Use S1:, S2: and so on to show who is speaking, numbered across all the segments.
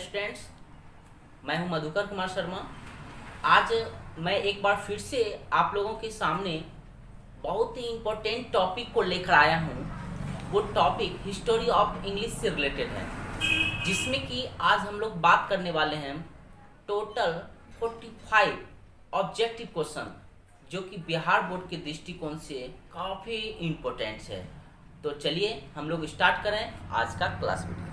S1: Students, मैं हूं मधुकर कुमार शर्मा। आज मैं एक बार फिर से आप लोगों के सामने बहुत ही इम्पोर्टेंट टॉपिक को लेकर आया हूं। वो टॉपिक हिस्टोरी ऑफ इंग्लिश से रिलेटेड है, जिसमें कि आज हम लोग बात करने वाले हैं टोटल 45 ऑब्जेक्टिव क्वेश्चन, जो कि बिहार बोर्ड के दृष्टिकोण से काफ़ी इम्पोर्टेंट है। तो चलिए हम लोग स्टार्ट करें आज का class video.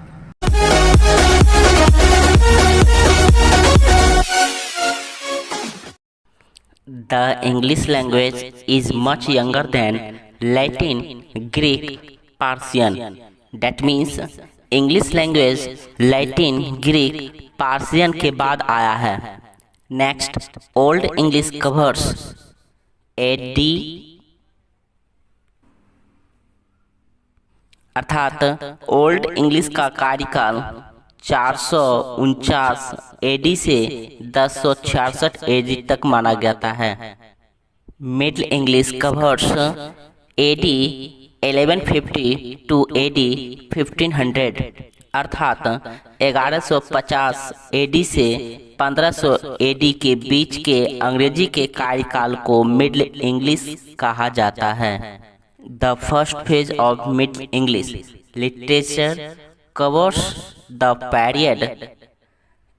S2: The English language is much younger than Latin, Greek, Persian. That means English language Latin, Greek, Persian के बाद आया है. Next, Old English covers AD अर्थात ओल्ड इंग्लिश का कार्यकाल 449 एडी से 1066 एडी तक माना जाता है. Middle English covers AD 1150 to AD 1500 अर्थात 1150 एडी से 1500 एडी के बीच के अंग्रेजी के कार्यकाल को मिडिल इंग्लिश कहा जाता है. The first phase of Middle English literature covers the period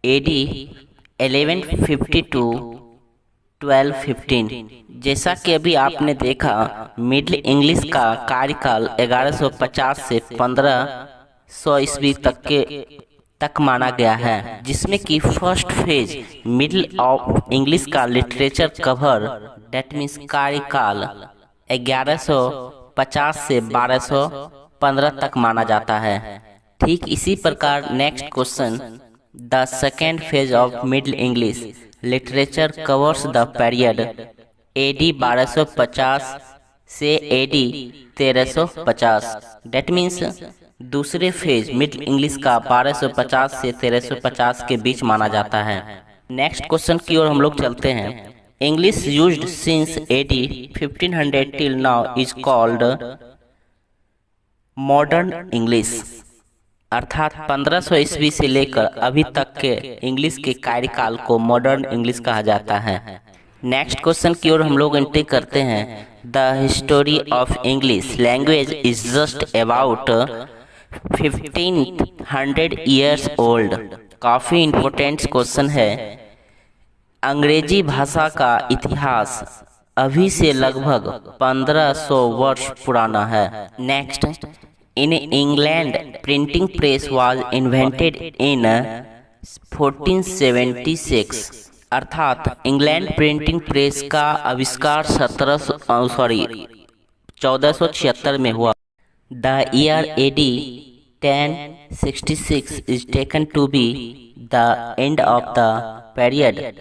S2: AD 1150 to 1215. जैसा कि अभी आपने देखा, मिडिल इंग्लिश का कार्यकाल 1150 से 1500 ईस्वी तक माना गया है, जिसमें कि first phase middle of English का लिटरेचर कवर डेट मीन्स कार्यकाल 1150 से 1215 तक माना जाता है. ठीक इसी प्रकार next question, the second phase of Middle English literature covers the period AD 1250 से एडी 1350. डेट मीन्स दूसरे फेज मिडिल इंग्लिश का 1250 से 1350 के बीच माना जाता है. नेक्स्ट क्वेश्चन की ओर हम लोग चलते हैं. English used since AD 1500 till now is called modern English. अर्थात 1500 ईस्वी से लेकर अभी तक के इंग्लिश के कार्यकाल को मॉडर्न इंग्लिश कहा जाता है. नेक्स्ट क्वेश्चन की ओर हम लोग एंट्री करते हैं. The history of English language is just about 1500 years old. काफ़ी इम्पोर्टेंट क्वेश्चन है. अंग्रेजी भाषा का इतिहास अभी से लगभग 1500 वर्ष पुराना है. Next, in England printing press was invented in 1476. अर्थात इंग्लैंड प्रिंटिंग प्रेस का आविष्कार 1476 में हुआ. The year AD 1066 is taken to be the end of the period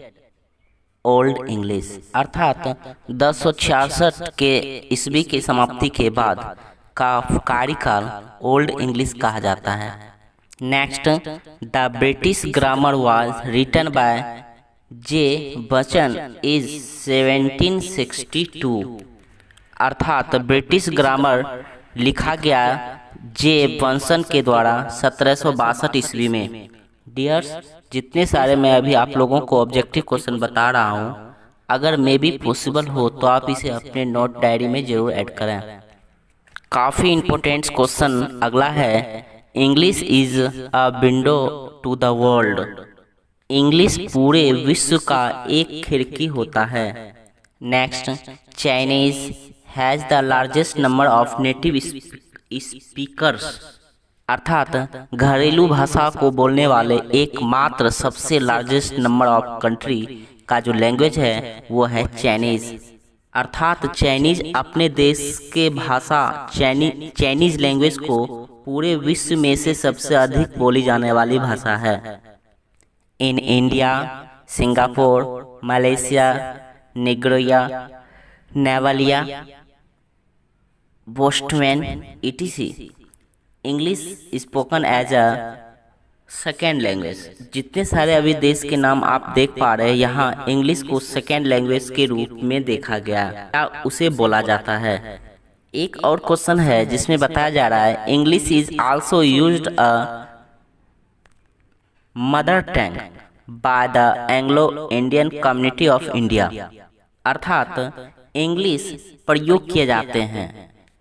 S2: Old English. अर्थात 1066 के ईस्वी की समाप्ति के बाद का कार्यकाल ओल्ड इंग्लिश कहा जाता है. Next, the British grammar was written by J बचन इज 1762. अर्थात ब्रिटिश ग्रामर लिखा गया जे बंसन के द्वारा 1762 ईस्वी में. डियर्स, जितने सारे मैं अभी आप लोगों को ऑब्जेक्टिव क्वेश्चन बता रहा हूँ, अगर मे भी पॉसिबल हो तो आप इसे अपने नोट डायरी में जरूर ऐड करें. काफ़ी इम्पोर्टेंट क्वेश्चन अगला है. English is a window to the world. English पूरे विश्व का एक खिड़की होता है. Next, Chinese has the largest number of native speakers. अर्थात घरेलू भाषा को बोलने वाले एकमात्र सबसे लार्जेस्ट नंबर ऑफ कंट्री का जो लैंग्वेज है वो है चाइनीज. अर्थात चाइनीज अपने देश के भाषा चाइनीज लैंग्वेज को पूरे विश्व में से सबसे अधिक बोली जाने वाली भाषा है. In India, Singapore, Malaysia, Nigeria, नेवालिया, बोस्टमैन etc. English spoken as a second language. जितने सारे अभी देश के नाम आप देख पा रहे हैं, यहाँ इंग्लिश को सेकेंड लैंग्वेज के रूप में देखा गया या उसे बोला जाता है. एक और क्वेश्चन है जिसमें बताया जा रहा है English is also used mother tongue by the Anglo Indian community of India, अर्थात इंग्लिश प्रयोग किए जाते हैं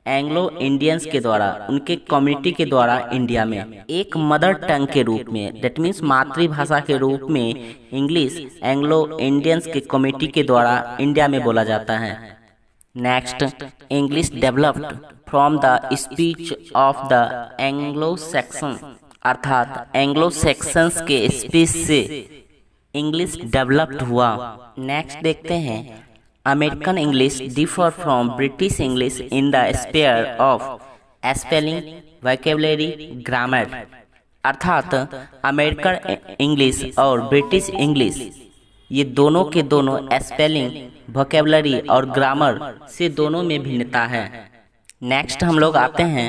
S2: एंग्लो इंडियंस के द्वारा, उनके कम्युनिटी के द्वारा इंडिया में एक मदर टंग के रूप में, दैट मीन्स मातृभाषा के रूप में इंग्लिश एंग्लो इंडियंस के कम्युनिटी के द्वारा इंडिया में बोला जाता है। Next, English developed from the speech of the Anglo Saxon, अर्थात एंग्लो सेक्शंस के स्पीच से इंग्लिश डेवलप्ड हुआ। नेक्स्ट देखते हैं, American English differ from British English in the sphere of spelling, vocabulary, grammar, अर्थात अमेरिकन इंग्लिश और British English ये दोनों के दोनों स्पेलिंग, वोकैबुलरी और ग्रामर से दोनों में भिन्नता है। नेक्स्ट हम लोग आते हैं,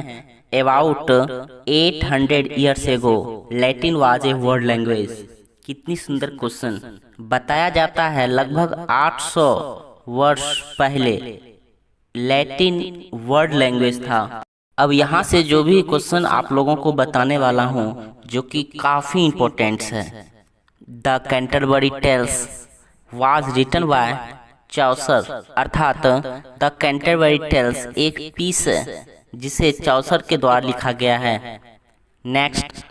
S2: about 800 years ago Latin was a world language. कितनी सुंदर क्वेश्चन। बताया जाता है लगभग 800 वर्ष पहले लैटिन वर्ल्ड लैंग्वेज था। अब यहाँ से जो भी क्वेश्चन आप लोगों को बताने वाला हूँ जो कि काफ़ी इम्पोर्टेंट है, the Canterbury Tales was written by Chaucer, अर्थात द कैंटरबरी टेल्स एक पीस है जिसे चौसर के द्वारा लिखा गया है। Next,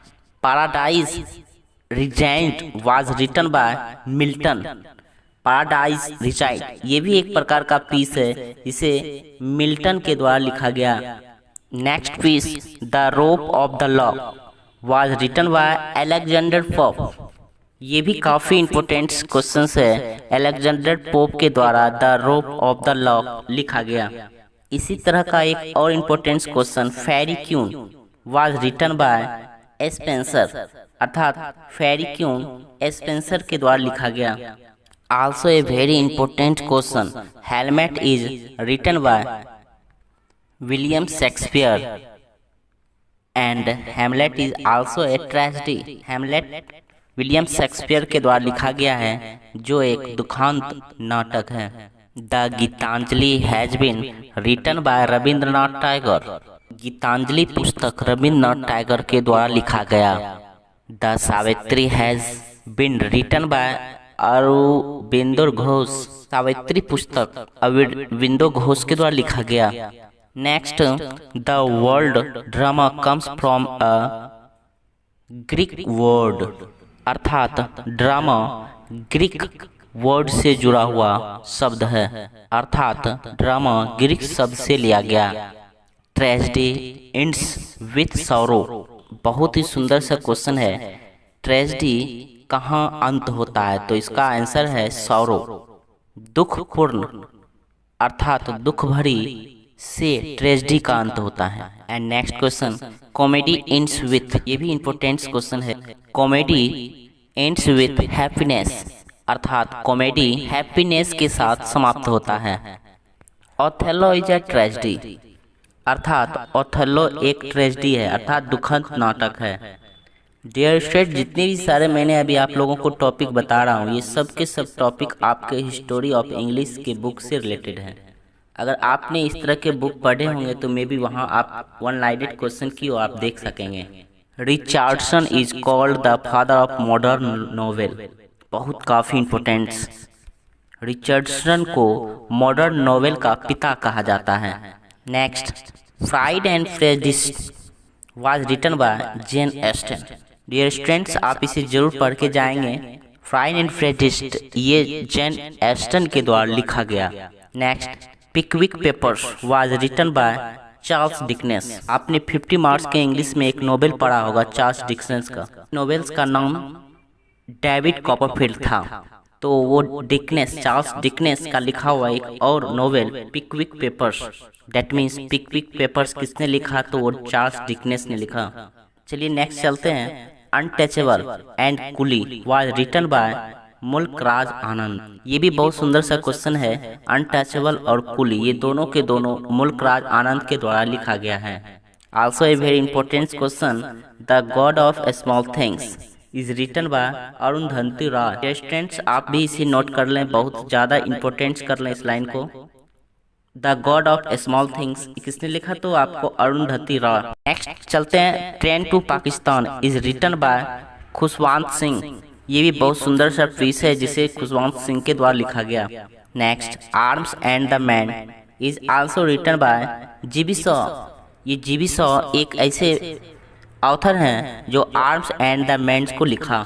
S2: paradise regained was written by Milton, paradise regained ये भी एक प्रकार का पीस है जिसे मिल्टन के द्वारा लिखा गया। Next piece, the rope of the law was written by Alexander Pope, ये भी काफ़ी इंपॉर्टेंट क्वेश्चन है। अलेक्जेंडर पोप के द्वारा the rope of the law लिखा गया। इसी तरह का एक और important question, Faerie Queene was written by Spenser, अर्थात फेरी क्यून स्पेंसर के द्वारा लिखा गया। Also a very important question, हेलमेट is written by William Shakespeare and Hamlet is also a tragedy, Hamlet William Shakespeare के द्वारा लिखा गया है जो एक दुखांत नाटक है। The Gitanjali has been written by Rabindranath Tagore, Gitanjali पुस्तक रविंद्रनाथ टैगोर के द्वारा लिखा गया। The Savitri has been written by Aurobindo Ghosh, Savitri पुस्तक अरविंदो घोष के द्वारा लिखा गया। Next, the world drama comes from a Greek word, अर्थात ड्रामा ग्रीक वर्ड से जुड़ा हुआ शब्द है, अर्थात ड्रामा ग्रीक शब्द से लिया गया। ट्रेजेडी एंड्स विथ सॉरो, बहुत ही सुंदर सा क्वेश्चन है। ट्रेजेडी कहाँ अंत होता है, तो इसका आंसर है सॉरो, दुखपूर्ण, अर्थात दुख भरी से ट्रेजेडी का अंत होता है। And next question, comedy ends with, ये भी इंपॉर्टेंट क्वेश्चन है। कॉमेडी एंड्स विथ हैप्पीनेस, अर्थात कॉमेडी हैप्पीनेस के साथ समाप्त होता है। ओथेलो इज अ ट्रेजेडी, अर्थात ओथेलो एक ट्रेजेडी है, अर्थात दुखद नाटक है। डियर स्टूडेंट, जितने भी सारे मैंने अभी आप लोगों को टॉपिक बता रहा हूँ ये सब के सब टॉपिक आपके हिस्टोरी ऑफ इंग्लिश के बुक से रिलेटेड है। अगर आपने इस तरह के बुक पढ़े होंगे तो मे बी वहाँ आप वन लाइनेड क्वेश्चन की और आप देख सकेंगे। Richardson is called the father of modern novel, बहुत काफ़ी इम्पोर्टेंट। रिचर्डसन को मॉडर्न नॉवेल का पिता कहा जाता है। Next, Pride and Prejudice was written by Jane Austen. Dear students, आप इसे जरूर पढ़ के जाएंगे। प्राइड एंड प्रेजुडिस ये जेन ऑस्टन के द्वारा लिखा गया। Next, Pickwick Papers was written by Charles Dickens. आपने 50 मार्क्स के इंग्लिश में एक नोवेल पढ़ा होगा चार्ल्स डिकेंस का। नोवेल्स का नाम डेविड कॉपरफील्ड था, तो वो डिकेंस, चार्ल्स डिकेंस का लिखा हुआ एक और novel Pickwick Papers, that means Pickwick Papers किसने लिखा, तो वो चार्ल्स डिकेंस ने लिखा। चलिए नेक्स्ट चलते हैं। Untouchable and Coolie was written by Mulk Raj आनंद। ये भी बहुत सुंदर सा क्वेश्चन है। अनटचेबल और कुली ये दोनों के दोनों मुल्क राज आनंद के द्वारा लिखा गया है। Also a very important question, the God of Small Things is written by Arundhati Roy. Students, आप भी इसे नोट कर लें, बहुत ज़्यादा इंपॉर्टेंट कर लें इस लाइन को। The God of Small Things किसने लिखा, तो आपको अरुंधति रॉय। नेक्स्ट चलते हैं। Train to Pakistan is written by Khushwant Singh. ये भी बहुत सुंदर सा पीस है जिसे खुशवंत सिंह के द्वारा लिखा गया। Next, Arms and the Man is also written by GB Shaw. ये जीबी शॉ एक ऐसे ऑथर हैं जो आर्म्स एंड द मैन को लिखा।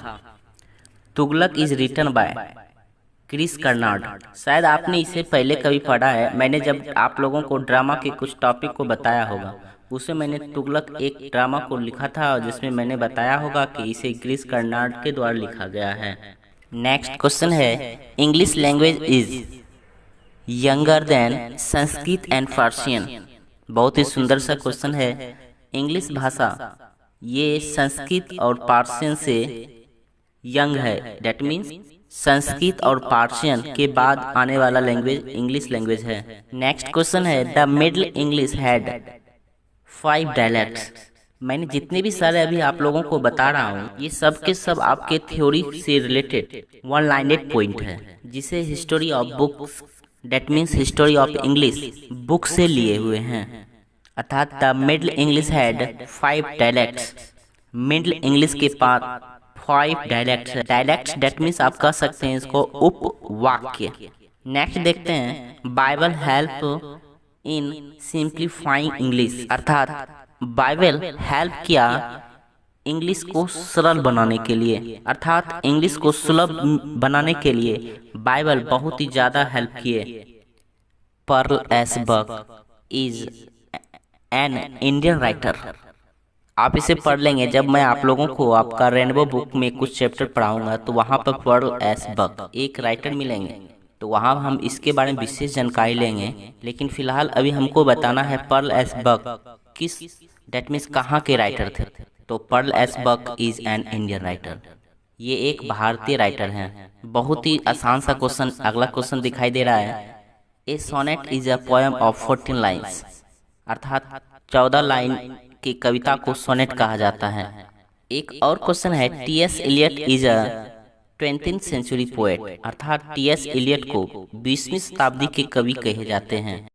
S2: Tughlaq is written by Girish Karnad. शायद आपने इसे पहले कभी पढ़ा है। मैंने जब आप लोगों को ड्रामा के कुछ टॉपिक को बताया होगा, उसे मैंने तुगलक एक ड्रामा को लिखा था और जिसमें मैंने बताया होगा कि इसे क्रिस कर्नाड के द्वारा लिखा गया है। नेक्स्ट क्वेश्चन है, English language is younger than Sanskrit and Persian. बहुत ही सुंदर सा क्वेश्चन है। इंग्लिश भाषा ये संस्कृत और पार्शियन से यंग है। डेट मीन्स संस्कृत और पार्शियन के बाद आने वाला लैंग्वेज इंग्लिश लैंग्वेज है। नेक्स्ट क्वेश्चन है, the middle English had 5 dialects. मैंने जितने भी सारे अभी आप लोगों को बता रहा हूँ, ये सब के सब आपके थ्योरी से रिलेटेड वन लाइनेड पॉइंट है, जिसे history of books, that means history of English book से लिए हुए हैं। अर्थात the middle English had 5 dialects. Middle English के पास 5 डायलेक्ट्स। डायलेक्ट्स डेट मीन्स आप कह सकते हैं इसको उपवाक्य। नेक्स्ट देखते हैं, Bible help in simplifying English. अर्थात बाइबल हेल्प किया इंग्लिश को सरल बनाने के लिए। अर्थात इंग्लिश को सुलभ बनाने के लिए बाइबल बहुत ही ज़्यादा हेल्प किए। Pearl S Buck is an Indian writer. आप इसे पढ़ लेंगे जब मैं आप लोगों को आपका रेनबो बुक में कुछ चैप्टर पढ़ाऊंगा, तो वहाँ पर पर्ल एस बक एक राइटर मिलेंगे, तो वहाँ हम इसके बारे में विशेष जानकारी लेंगे। लेकिन फिलहाल अभी हमको बताना है पर्ल एस बक किस, डेट मीन्स कहाँ के राइटर थे। तो Pearl S Buck is an Indian writer. ये एक भारतीय राइटर हैं। बहुत ही आसान सा क्वेश्चन अगला क्वेश्चन दिखाई दे रहा है। A sonnet is a poem of 14 lines. अर्थात 14 लाइन की कविता को सोनेट कहा जाता है। एक और क्वेश्चन है, TS. Eliot is a 20th century poet. अर्थात टी.एस. एलियट को 20वीं शताब्दी के कवि कहे जाते हैं।